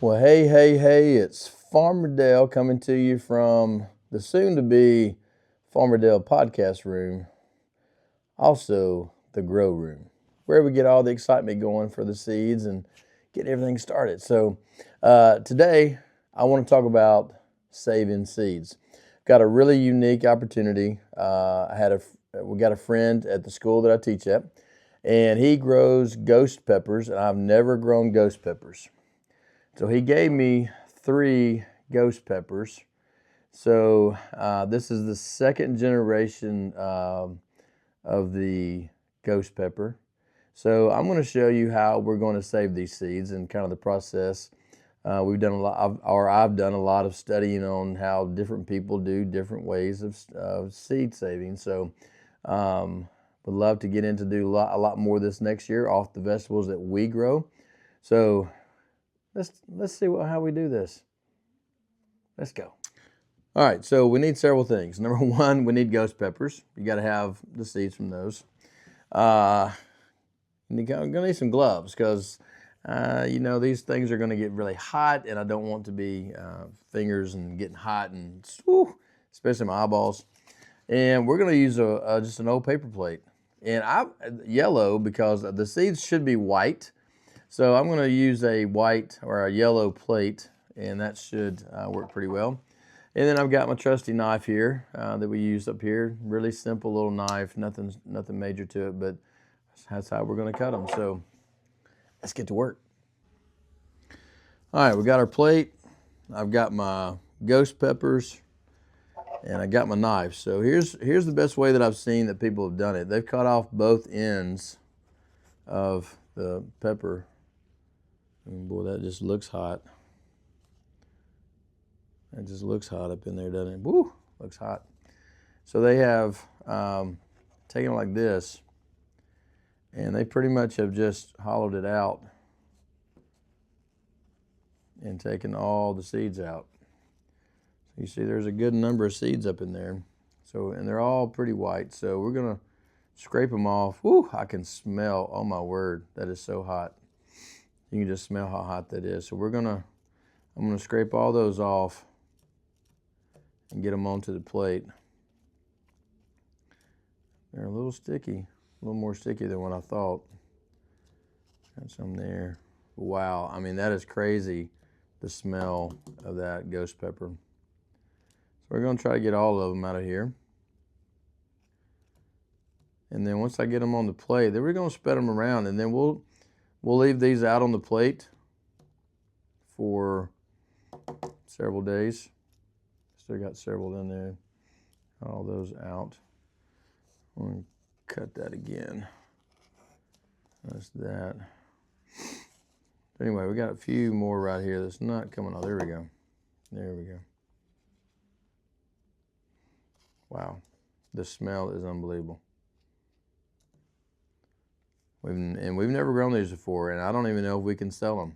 Well, hey, it's Farmer Dale coming to you from the soon to be Farmer Dale podcast room, also the grow room, where we get all the excitement going for the seeds and get everything started. So, today I want to talk about saving seeds. Got a really unique opportunity. We got a friend at the school that I teach at, and he grows ghost peppers, and I've never grown ghost peppers. So he gave me 3 ghost peppers. So this is the second generation of the ghost pepper. So I'm going to show you how we're going to save these seeds and kind of the process. We've done a lot, or I've done a lot of studying on how different people do different ways of seed saving. So would love to get into do a lot more this next year off the vegetables that we grow. So let's see how we do this. Let's go. All right, so we need several things. Number one, we need ghost peppers. You got to have the seeds from those. You're gonna need some gloves because these things are gonna get really hot, and I don't want to be fingers and getting hot and especially my eyeballs. And we're gonna use just an old paper plate, and yellow because the seeds should be white. So I'm going to use a white or a yellow plate, and that should work pretty well. And then I've got my trusty knife here that we use up here. Really simple little knife, nothing major to it, but that's how we're going to cut them. So let's get to work. All right, we got our plate. I've got my ghost peppers, and I got my knife. So here's the best way that I've seen that people have done it. They've cut off both ends of the pepper. And boy, that just looks hot. That just looks hot up in there, doesn't it? Woo, looks hot. So they have taken it like this, and they pretty much have just hollowed it out and taken all the seeds out. So you see there's a good number of seeds up in there. So, and they're all pretty white. So we're gonna scrape them off. Woo, I can smell, oh my word, that is so hot. You can just smell how hot that is. So I'm gonna scrape all those off and get them onto the plate. They're a little sticky, a little more sticky than what I thought. Got some there. Wow, I mean, that is crazy, the smell of that ghost pepper. So we're gonna try to get all of them out of here. And then once I get them on the plate, then we're gonna spread them around, and then we'll leave these out on the plate for several days. Still got several in there. All those out. I'm going to cut that again. That's that. Anyway, we got a few more right here that's not coming off. There we go. There we go. Wow. The smell is unbelievable. We've never grown these before, and I don't even know if we can sell them.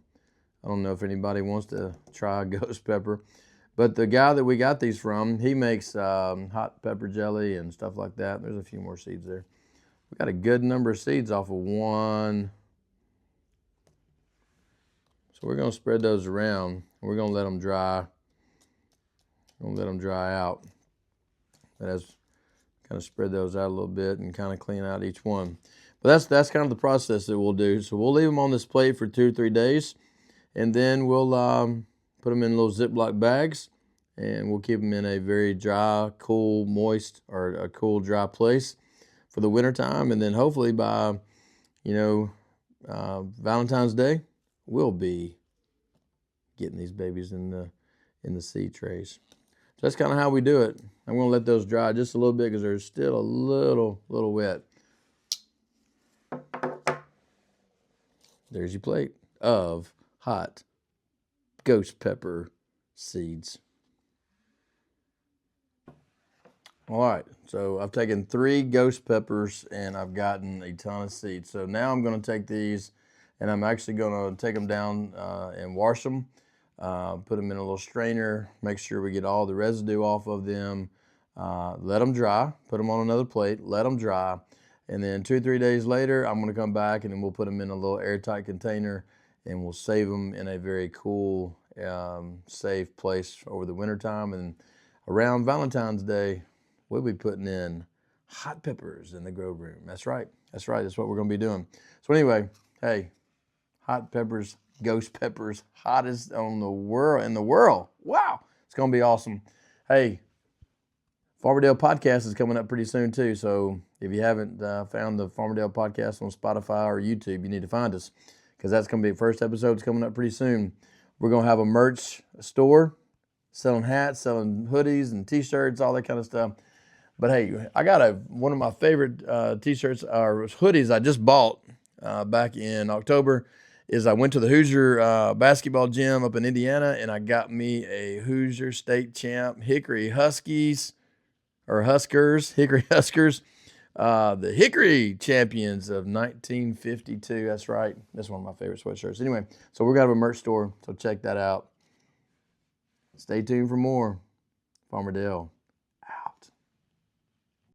I don't know if anybody wants to try ghost pepper, but the guy that we got these from, he makes hot pepper jelly and stuff like that. There's a few more seeds there. We got a good number of seeds off of one. So we're going to spread those around. We're going to let them dry. We're going to let them dry out. But as kind of spread those out a little bit and kind of clean out each one. But that's kind of the process that we'll do. So we'll leave them on this plate for 2 or 3 days, and then we'll put them in little Ziploc bags, and we'll keep them in a very dry, cool, moist, or a cool, dry place for the winter time. And then hopefully by, Valentine's Day, we'll be getting these babies in the seed trays. So that's kind of how we do it. I'm going to let those dry just a little bit because they're still a little wet. There's your plate of hot ghost pepper seeds. All right, so I've taken 3 ghost peppers and I've gotten a ton of seeds. So now I'm going to take these and I'm actually going to take them down and wash them, put them in a little strainer, make sure we get all the residue off of them, let them dry, put them on another plate, let them dry. And then 2 or 3 days later, I'm going to come back and then we'll put them in a little airtight container and we'll save them in a very cool, safe place over the wintertime. And around Valentine's Day, we'll be putting in hot peppers in the grow room. That's right. That's right. That's what we're going to be doing. So anyway, hey, hot peppers, ghost peppers, hottest in the world. Wow. It's going to be awesome. Hey, Farmerdale podcast is coming up pretty soon too. So if you haven't found the Farmerdale podcast on Spotify or YouTube, you need to find us, because that's going to be the first episode's coming up pretty soon. We're going to have a merch store selling hats, selling hoodies and t-shirts, all that kind of stuff. But hey, I got one of my favorite t-shirts or hoodies I just bought back in October. Is I went to the Hoosier basketball gym up in Indiana, and I got me a Hoosier state champ Hickory Huskies. Or Huskers, Hickory Huskers, the Hickory champions of 1952. That's right. That's one of my favorite sweatshirts. Anyway, so we're going to have a merch store, so check that out. Stay tuned for more. Farmerdale.